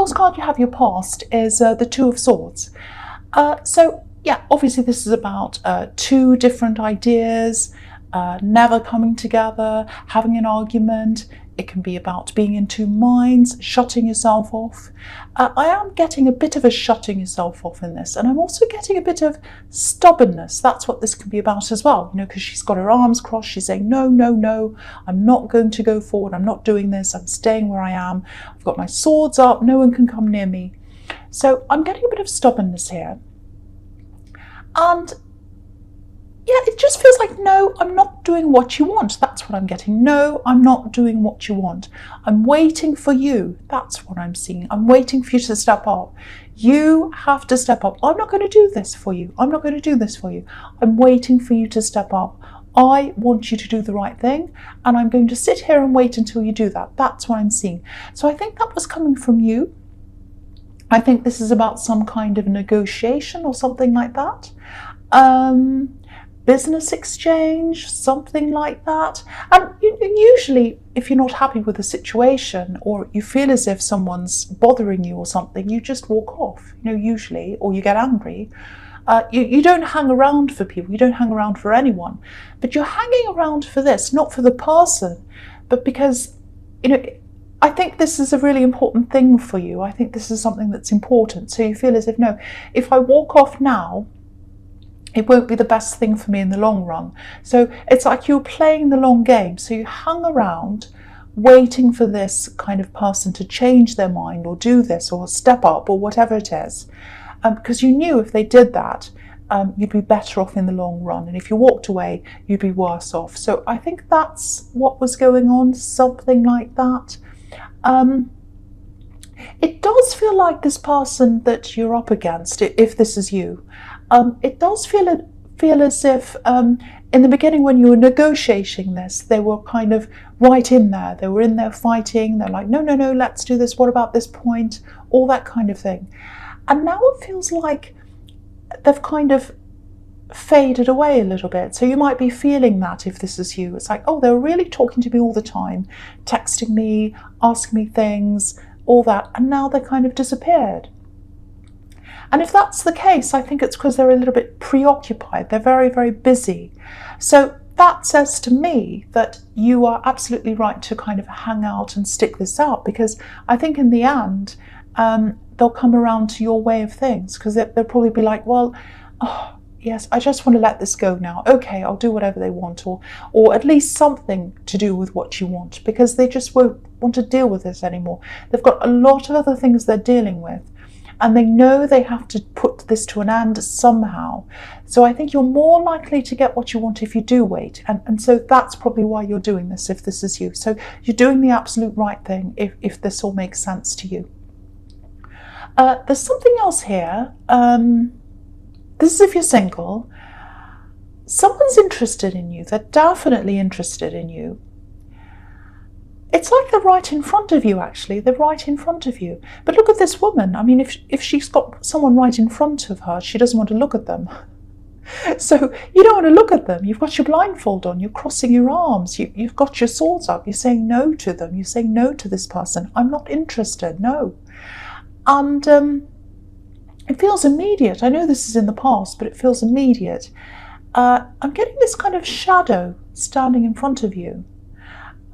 Pentacles card you have your past is the Two of Swords. So yeah, obviously this is about two different ideas, never coming together, having an argument. It can be about being in two minds, shutting yourself off. I am getting a bit of a shutting yourself off in this, and I'm also getting a bit of stubbornness. That's what this can be about as well, you know, because she's got her arms crossed. She's saying, no, no, no, I'm not going to go forward. I'm not doing this. I'm staying where I am. I've got my swords up. No one can come near me. So I'm getting a bit of stubbornness here. And yeah, it just feels like, no, I'm not doing what you want. That's what I'm getting. No, I'm not doing what you want. I'm waiting for you. That's what I'm seeing. I'm waiting for you to step up. You have to step up. I'm not going to do this for you. I'm not going to do this for you. I'm waiting for you to step up. I want you to do the right thing, and I'm going to sit here and wait until you do that. That's what I'm seeing. So I think that was coming from you. I think this is about some kind of negotiation or something like that. Business exchange, something like that. And usually if you're not happy with a situation, or you feel as if someone's bothering you or something, you just walk off, you know, usually, or you get angry. You don't hang around for people, you don't hang around for anyone, but you're hanging around for this, not for the person, but because, you know, I think this is a really important thing for you. I think this is something that's important. So you feel as if, no, if I walk off now, it won't be the best thing for me in the long run. So it's like you're playing the long game. So you hung around waiting for this kind of person to change their mind or do this or step up or whatever it is. Because you knew if they did that, you'd be better off in the long run. And if you walked away, you'd be worse off. So I think that's what was going on, something like that. It does feel like this person that you're up against, if this is you, it does feel as if in the beginning when you were negotiating this, they were kind of right in there. They were in there fighting. They're like, no, no, no, let's do this. What about this point? All that kind of thing. And now it feels like they've kind of faded away a little bit. So you might be feeling that if this is you. It's like, oh, they were really talking to me all the time, texting me, asking me things, all that. And now they kind of disappeared. And if that's the case, I think it's because they're a little bit preoccupied. They're very, very busy. So that says to me that you are absolutely right to kind of hang out and stick this out, because I think in the end, they'll come around to your way of things, because they'll probably be like, well, oh, yes, I just want to let this go now. Okay, I'll do whatever they want, or at least something to do with what you want, because they just won't want to deal with this anymore. They've got a lot of other things they're dealing with, and they know they have to put this to an end somehow. So I think you're more likely to get what you want if you do wait. And so that's probably why you're doing this, if this is you. So you're doing the absolute right thing if this all makes sense to you. There's something else here. This is if you're single. Someone's interested in you. They're definitely interested in you. It's like they're right in front of you, actually. They're right in front of you. But look at this woman. I mean, if she's got someone right in front of her, she doesn't want to look at them. So you don't want to look at them. You've got your blindfold on. You're crossing your arms. You've got your swords up. You're saying no to them. You're saying no to this person. I'm not interested. No. And it feels immediate. I know this is in the past, but it feels immediate. I'm getting this kind of shadow standing in front of you.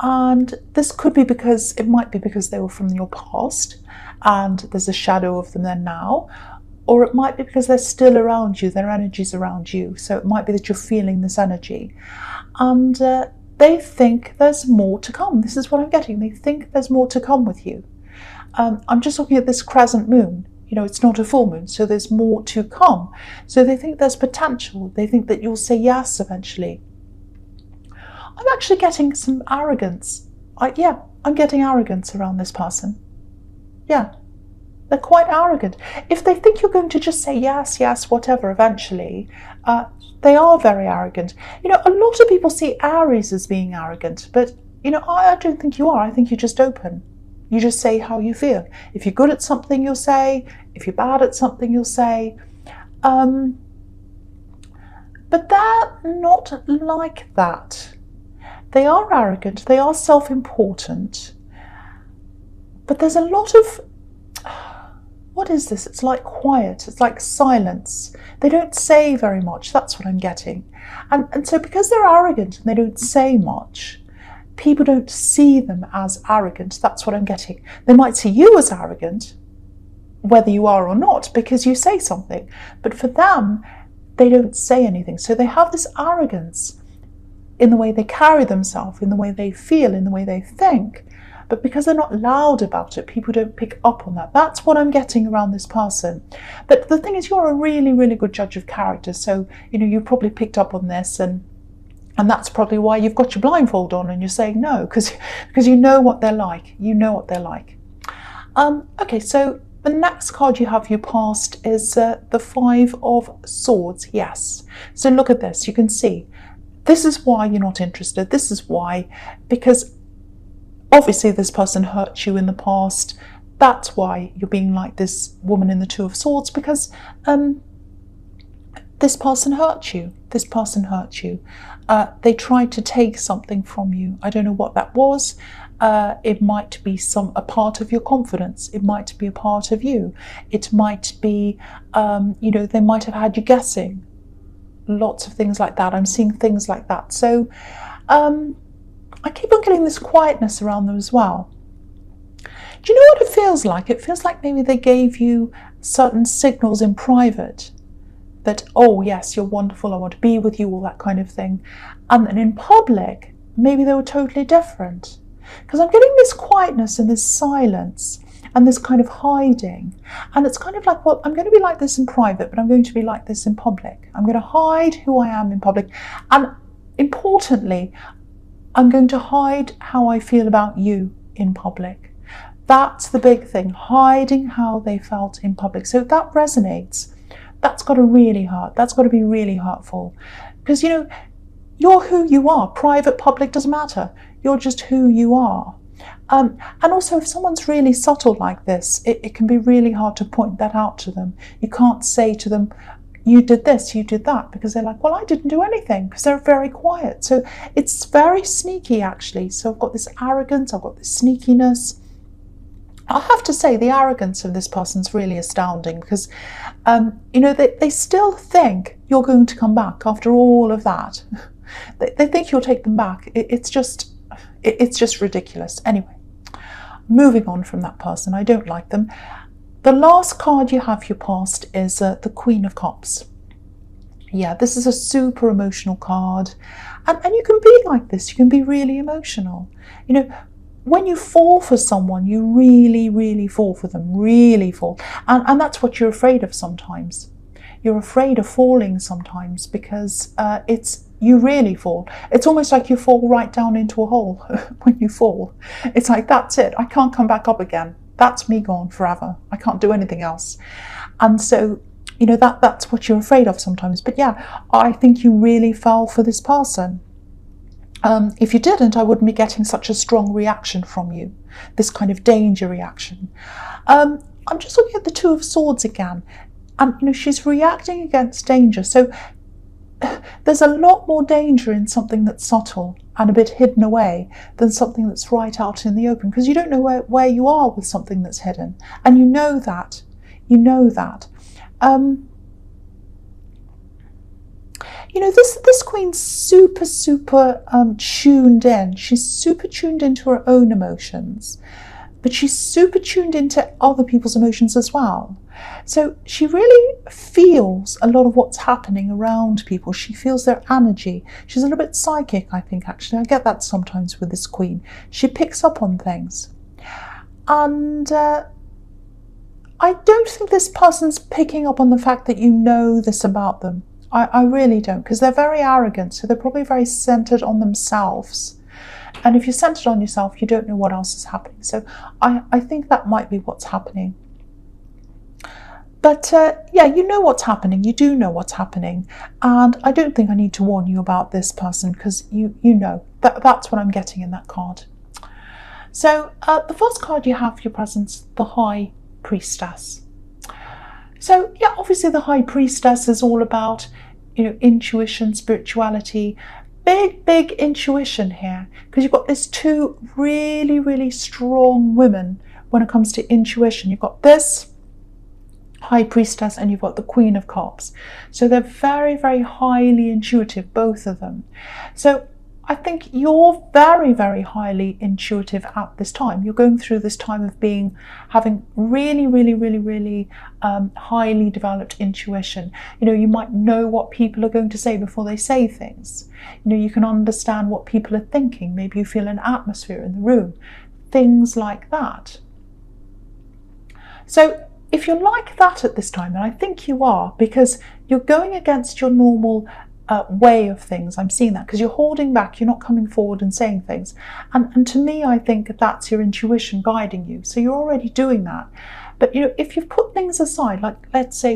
And this could be because, it might be because they were from your past and there's a shadow of them there now, or it might be because they're still around you, their energy's around you. So it might be that you're feeling this energy. And they think there's more to come. This is what I'm getting. They think there's more to come with you. I'm just looking at this crescent moon. You know, it's not a full moon, so there's more to come. So they think there's potential. They think that you'll say yes eventually. I'm actually getting some arrogance. I'm getting arrogance around this person. Yeah, they're quite arrogant. If they think you're going to just say yes, yes, whatever eventually, they are very arrogant. You know, a lot of people see Aries as being arrogant, but, you know, I don't think you are. I think you're just open. You just say how you feel. If you're good at something, you'll say. If you're bad at something, you'll say. But they're not like that. They are arrogant, they are self-important, but there's a lot of, what is this? It's like quiet, it's like silence. They don't say very much, that's what I'm getting. And so because they're arrogant and they don't say much, people don't see them as arrogant, that's what I'm getting. They might see you as arrogant, whether you are or not, because you say something. But for them, they don't say anything. So they have this arrogance in the way they carry themselves, in the way they feel, in the way they think. But because they're not loud about it, people don't pick up on that. That's what I'm getting around this person. But the thing is, you're a really, really good judge of character. So, you probably picked up on this, and that's probably why you've got your blindfold on and you're saying no, because you know what they're like. You know what they're like. Okay, so the next card you have your past is the Five of Swords. Yes. So look at this. You can see this is why you're not interested. This is why, because obviously this person hurt you in the past. That's why you're being like this woman in the Two of Swords, because this person hurt you. This person hurt you. They tried to take something from you. I don't know what that was. It might be a part of your confidence. It might be a part of you. It might be, they might have had you guessing. Lots of things like that. I'm seeing things like that. So I keep on getting this quietness around them as well. Do you know what it feels like? It feels like maybe they gave you certain signals in private that, oh yes, you're wonderful, I want to be with you, all that kind of thing. And then in public, maybe they were totally different. Because I'm getting this quietness and this silence and this kind of hiding. And it's kind of like, well, I'm going to be like this in private, but I'm going to be like this in public. I'm going to hide who I am in public. And importantly, I'm going to hide how I feel about you in public. That's the big thing, hiding how they felt in public. So if that resonates, that's got to really hurt. That's got to be really hurtful. Because, you're who you are. Private, public, doesn't matter. You're just who you are. And also, if someone's really subtle like this, it can be really hard to point that out to them. You can't say to them, you did this, you did that, because they're like, well, I didn't do anything, because they're very quiet. So it's very sneaky, actually. So I've got this arrogance, I've got this sneakiness. I have to say the arrogance of this person's really astounding, because, they still think you're going to come back after all of that. They think you'll take them back. It's just ridiculous. Anyway, moving on from that person, I don't like them. The last card you have your past is the Queen of Cups. Yeah, this is a super emotional card. And you can be like this. You can be really emotional. When you fall for someone, you really, really fall for them. Really fall. And that's what you're afraid of sometimes. You're afraid of falling sometimes because you really fall. It's almost like you fall right down into a hole when you fall. It's like, that's it. I can't come back up again. That's me gone forever. I can't do anything else. And so, that's what you're afraid of sometimes. But yeah, I think you really fell for this person. If you didn't, I wouldn't be getting such a strong reaction from you. This kind of danger reaction. I'm just looking at the Two of Swords again. And, she's reacting against danger. So there's a lot more danger in something that's subtle and a bit hidden away than something that's right out in the open, because you don't know where you are with something that's hidden. And you know that. This queen's super tuned in. She's super tuned into her own emotions, but she's super tuned into other people's emotions as well. So she really feels a lot of what's happening around people. She feels their energy. She's a little bit psychic, I think, actually. I get that sometimes with this queen. She picks up on things. And I don't think this person's picking up on the fact that you know this about them. I really don't, because they're very arrogant, so they're probably very centered on themselves. And if you're centered on yourself, you don't know what else is happening. So I think that might be what's happening. But yeah, you know what's happening. You do know what's happening. And I don't think I need to warn you about this person, because you know. That's what I'm getting in that card. So the first card you have for your presence, the High Priestess. So yeah, obviously the High Priestess is all about, intuition, spirituality, big intuition here, because you've got these two really, really strong women when it comes to intuition. You've got this, High Priestess, and you've got the Queen of Cups. So they're very, very highly intuitive, both of them. So I think you're very, very highly intuitive at this time. You're going through this time of having really, really, really, really highly developed intuition. You know, you might know what people are going to say before they say things. You know, you can understand what people are thinking. Maybe you feel an atmosphere in the room, things like that. So if you're like that at this time, and I think you are, because you're going against your normal way of things. I'm seeing that because you're holding back, you're not coming forward and saying things. And to me, I think that's your intuition guiding you. So you're already doing that. But you know, if you've put things aside, like let's say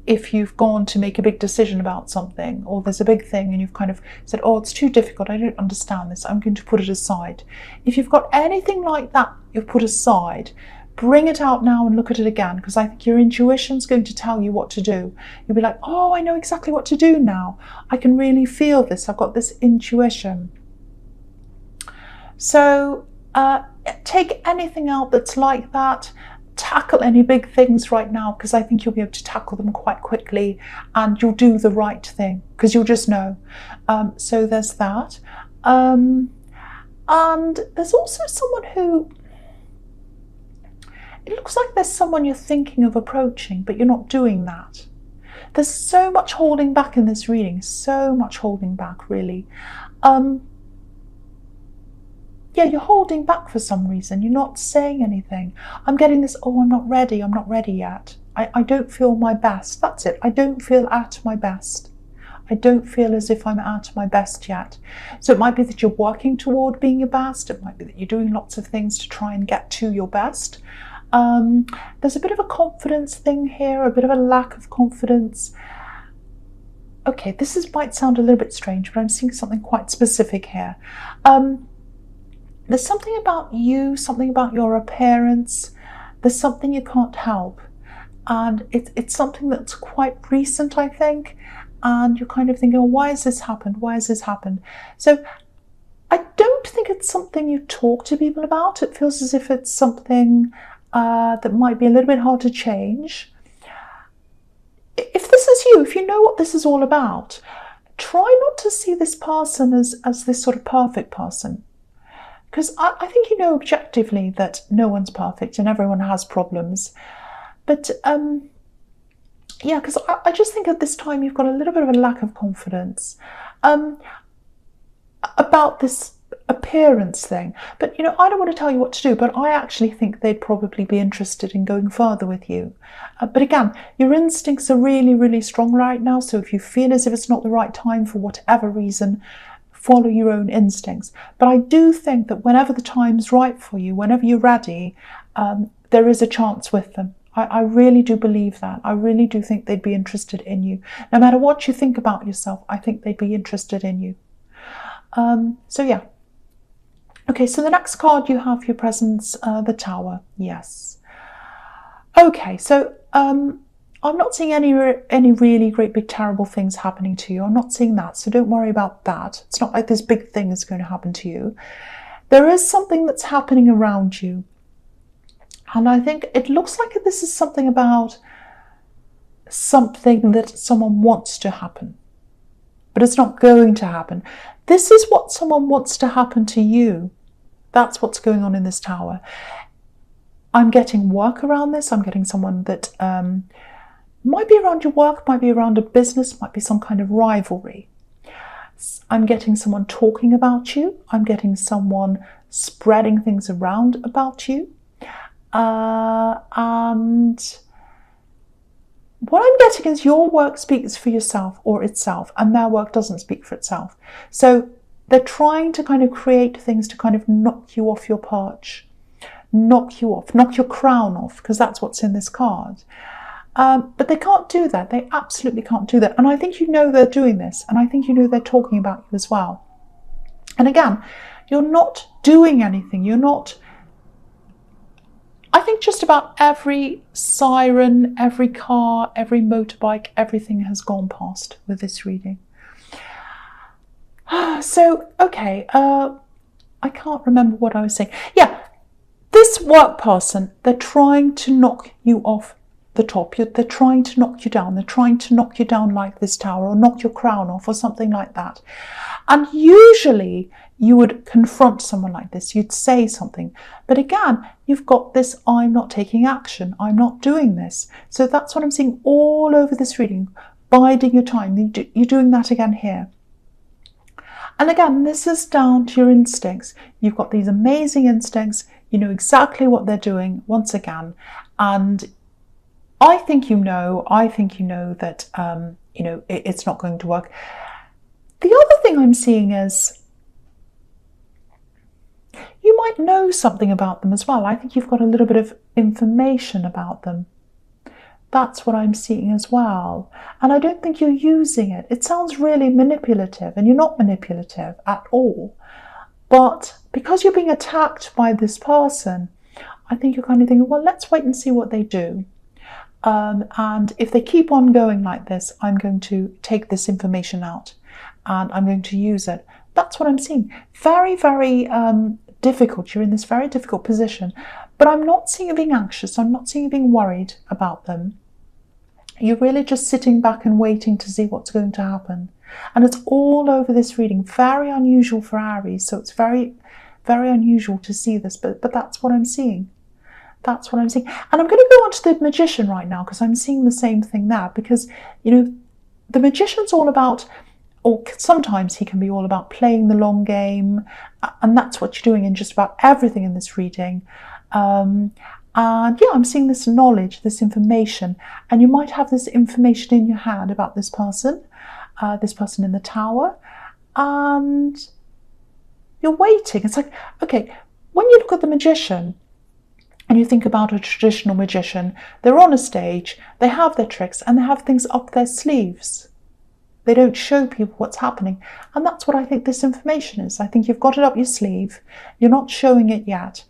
if you've gone to make a big decision about something, or there's a big thing and you've kind of said, oh, it's too difficult, I don't understand this, I'm going to put it aside. If you've got anything like that you've put aside, bring it out now and look at it again, because I think your intuition's going to tell you what to do. You'll be like, oh, I know exactly what to do now. I can really feel this. I've got this intuition. So take anything out that's like that. Tackle any big things right now, because I think you'll be able to tackle them quite quickly, and you'll do the right thing because you'll just know. So there's that. And there's also someone who, it looks like there's someone you're thinking of approaching, but you're not doing that. There's so much holding back in this reading, so much holding back, really. Yeah, you're holding back for some reason. You're not saying anything. I'm getting this, oh, I'm not ready yet. I don't feel my best. That's it. I don't feel at my best. I don't feel as if I'm at my best yet. So it might be that you're working toward being your best. It might be that you're doing lots of things to try and get to your best. There's a bit of a confidence thing here, a bit of a lack of confidence. Okay, might sound a little bit strange, but I'm seeing something quite specific here. There's something about you, something about your appearance. There's something you can't help. And it's something that's quite recent, I think. And you're kind of thinking, oh, why has this happened? Why has this happened? So I don't think it's something you talk to people about. It feels as if it's something that might be a little bit hard to change. If this is you, if you know what this is all about, try not to see this person as this sort of perfect person. Because I think you know objectively that no one's perfect and everyone has problems. But yeah, because I just think at this time you've got a little bit of a lack of confidence about this appearance thing. But you know, I don't want to tell you what to do, but I actually think they'd probably be interested in going further with you. But again, your instincts are really, really strong right now. So if you feel as if it's not the right time for whatever reason, follow your own instincts. But I do think that whenever the time's right for you, whenever you're ready, there is a chance with them. I really do believe that. I really do think they'd be interested in you. No matter what you think about yourself, I think they'd be interested in you. So yeah. Okay, so the next card you have for your presence, the Tower. Yes. Okay, so I'm not seeing any really great big terrible things happening to you. I'm not seeing that, so don't worry about that. It's not like this big thing is going to happen to you. There is something that's happening around you. And I think it looks like this is something about something that someone wants to happen. But it's not going to happen. This is what someone wants to happen to you. That's what's going on in this Tower. I'm getting work around this. I'm getting someone that might be around your work, might be around a business, might be some kind of rivalry. I'm getting someone talking about you. I'm getting someone spreading things around about you. And what I'm getting is your work speaks for yourself or itself, and their work doesn't speak for itself. So they're trying to kind of create things to kind of knock you off your perch, knock you off, knock your crown off, because that's what's in this card. But they can't do that. They absolutely can't do that. And I think you know they're doing this, and I think you know they're talking about you as well. And again, you're not doing anything. You're not... I think just about every siren, every car, every motorbike, everything has gone past with this reading. So, okay, I can't remember what I was saying. Yeah, this work person, they're trying to knock you off the top. They're trying to knock you down. They're trying to knock you down like this tower, or knock your crown off, or something like that. And usually you would confront someone like this. You'd say something. But again, you've got this, I'm not taking action. I'm not doing this. So that's what I'm seeing all over this reading. Biding your time. You're doing that again here. And again, this is down to your instincts. You've got these amazing instincts. You know exactly what they're doing once again. And I think you know that, it's not going to work. The other thing I'm seeing is you might know something about them as well. I think you've got a little bit of information about them. That's what I'm seeing as well. And I don't think you're using it. It sounds really manipulative, and you're not manipulative at all. But because you're being attacked by this person, I think you're kind of thinking, well, let's wait and see what they do. And if they keep on going like this, I'm going to take this information out and I'm going to use it. That's what I'm seeing. Very, very difficult. You're in this very difficult position. But I'm not seeing you being anxious. I'm not seeing you being worried about them. You're really just sitting back and waiting to see what's going to happen. And it's all over this reading. Very unusual for Aries. So it's very, very unusual to see this. But that's what I'm seeing. That's what I'm seeing. And I'm going to go on to the Magician right now, because I'm seeing the same thing there. Because, the Magician's all about, or sometimes he can be all about playing the long game. And that's what you're doing in just about everything in this reading. And yeah, I'm seeing this knowledge, this information. And you might have this information in your hand about this person in the tower. And you're waiting. It's like, okay, when you look at the Magician, and you think about a traditional magician, they're on a stage, they have their tricks, and they have things up their sleeves. They don't show people what's happening. And that's what I think this information is. I think you've got it up your sleeve. You're not showing it yet.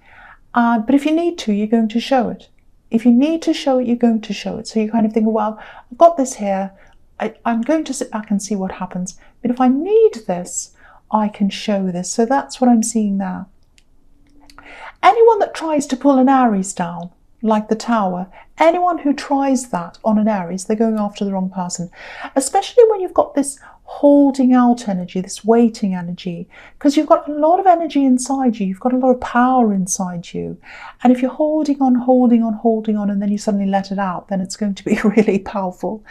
But if you need to, you're going to show it. If you need to show it, you're going to show it. So you kind of think, well, I've got this here. I'm going to sit back and see what happens. But if I need this, I can show this. So that's what I'm seeing now. Anyone that tries to pull an Aries down, like the tower, anyone who tries that on an Aries, they're going after the wrong person. Especially when you've got this holding out energy, this waiting energy, because you've got a lot of energy inside you. You've got a lot of power inside you. And if you're holding on, and then you suddenly let it out, then it's going to be really powerful.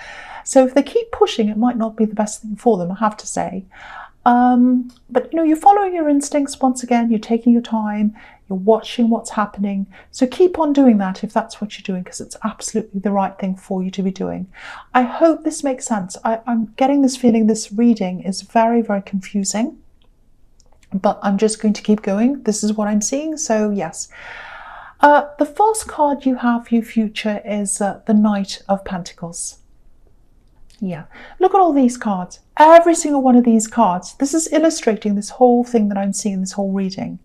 So if they keep pushing, it might not be the best thing for them, I have to say. But you're following your instincts once again. You're taking your time. You're watching what's happening. So keep on doing that if that's what you're doing, because it's absolutely the right thing for you to be doing. I hope this makes sense. I'm getting this feeling this reading is very, very confusing, but I'm just going to keep going. This is what I'm seeing. So yes. The first card you have for your future is the Knight of Pentacles. Yeah, look at all these cards. Every single one of these cards. This is illustrating this whole thing that I'm seeing, this whole reading.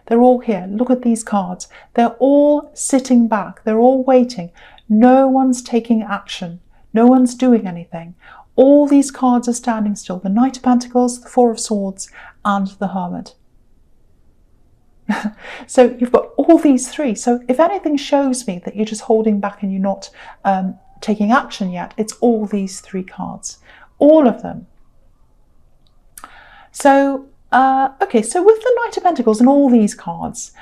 They're all here. Look at these cards. They're all sitting back. They're all waiting. No one's taking action. No one's doing anything. All these cards are standing still. The Knight of Pentacles, the Four of Swords, and the Hermit. So you've got all these three. So if anything shows me that you're just holding back and you're not taking action yet, it's all these three cards, all of them. So okay, so with the Knight of Pentacles and all these cards,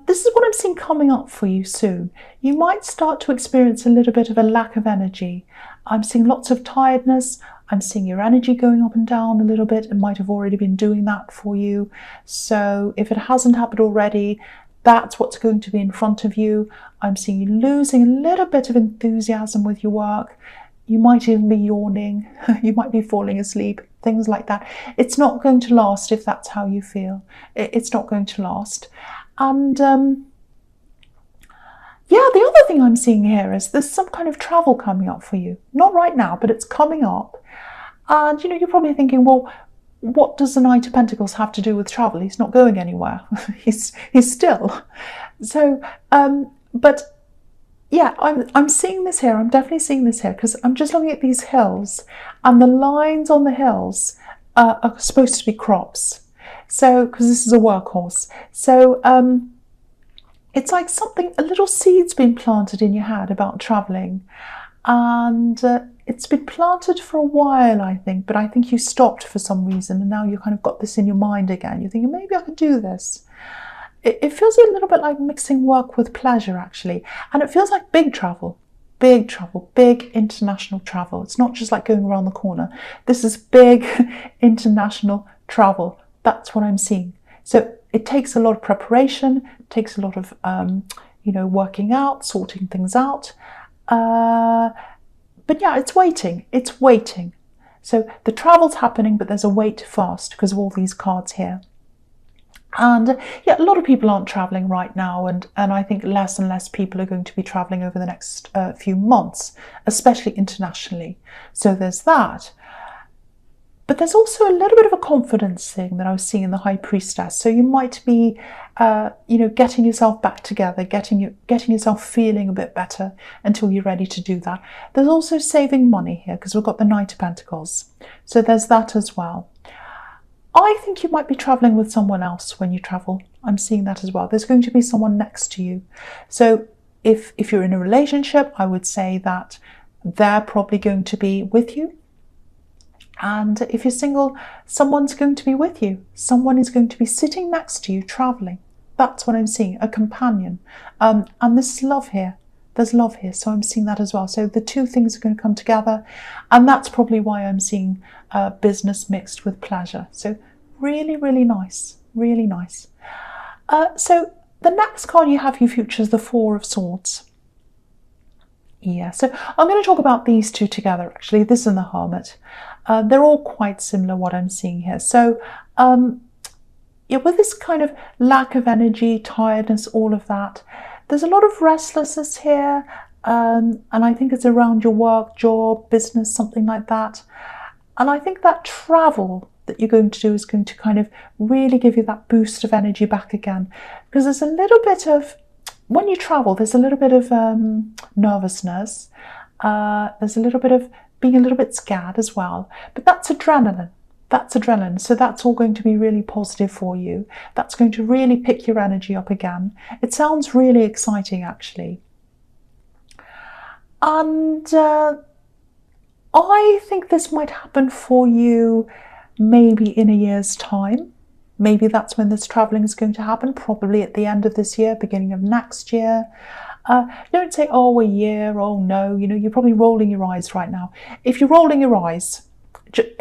this is what I'm seeing coming up for you soon. You might start to experience a little bit of a lack of energy. I'm seeing lots of tiredness. I'm seeing your energy going up and down a little bit. It might have already been doing that for you. So if it hasn't happened already, that's what's going to be in front of you. I'm seeing you losing a little bit of enthusiasm with your work. You might even be yawning. You might be falling asleep, things like that. It's not going to last if that's how you feel. It's not going to last. And yeah, the other thing I'm seeing here is there's some kind of travel coming up for you. Not right now, but it's coming up. And you're probably thinking, well, what does the Knight of Pentacles have to do with travel? He's not going anywhere. he's still. So, but yeah, I'm seeing this here. I'm definitely seeing this here because I'm just looking at these hills, and the lines on the hills are supposed to be crops. So, because this is a workhorse. So, it's like something, a little seed's been planted in your head about traveling, and it's been planted for a while, I think, but I think you stopped for some reason, and now you kind of got this in your mind again. You're thinking, maybe I could do this. It feels a little bit like mixing work with pleasure, actually, and it feels like big travel, big international travel. It's not just like going around the corner. This is big international travel. That's what I'm seeing. So it takes a lot of preparation, it takes a lot of working out, sorting things out. But yeah, it's waiting. So the travel's happening, but there's a wait fast because of all these cards here. And yeah, a lot of people aren't traveling right now, and I think less and less people are going to be traveling over the next few months, especially internationally. So there's that. But there's also a little bit of a confidence thing that I was seeing in the High Priestess. So you might be, getting yourself back together, getting yourself feeling a bit better until you're ready to do that. There's also saving money here because we've got the Knight of Pentacles. So there's that as well. I think you might be traveling with someone else when you travel. I'm seeing that as well. There's going to be someone next to you. So if you're in a relationship, I would say that they're probably going to be with you. And if you're single, someone's going to be with you. Someone is going to be sitting next to you traveling. That's what I'm seeing, a companion. And there's love here. There's love here, so I'm seeing that as well. So the two things are going to come together, and that's probably why I'm seeing business mixed with pleasure. So really, really nice, really nice. So the next card you have, your future, is the Four of Swords. Yeah, so I'm going to talk about these two together, actually, this and the Hermit. They're all quite similar, what I'm seeing here. So yeah, with this kind of lack of energy, tiredness, all of that, there's a lot of restlessness here, and I think it's around your work, job, business, something like that. And I think that travel that you're going to do is going to kind of really give you that boost of energy back again. Because there's a little bit of, when you travel, there's a little bit of nervousness. There's a little bit of being a little bit scared as well. But that's adrenaline. That's adrenaline. So that's all going to be really positive for you. That's going to really pick your energy up again. It sounds really exciting, actually. And I think this might happen for you maybe in a year's time. Maybe that's when this traveling is going to happen, probably at the end of this year, beginning of next year. Don't say, oh, a year, oh no, you're probably rolling your eyes right now. If you're rolling your eyes,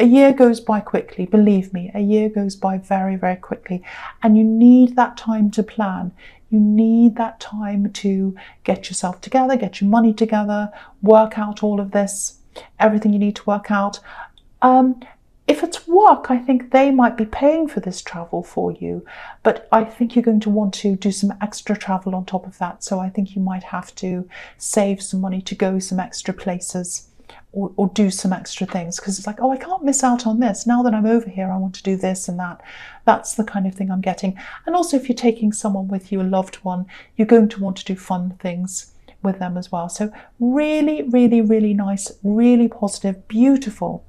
a year goes by quickly, believe me, a year goes by very, very quickly. And you need that time to plan. You need that time to get yourself together, get your money together, work out all of this, everything you need to work out. If it's work, I think they might be paying for this travel for you, but I think you're going to want to do some extra travel on top of that. So I think you might have to save some money to go some extra places or do some extra things, because it's like, oh, I can't miss out on this. Now that I'm over here, I want to do this and that. That's the kind of thing I'm getting. And also, if you're taking someone with you, a loved one, you're going to want to do fun things with them as well. So really, really, really nice, really positive, beautiful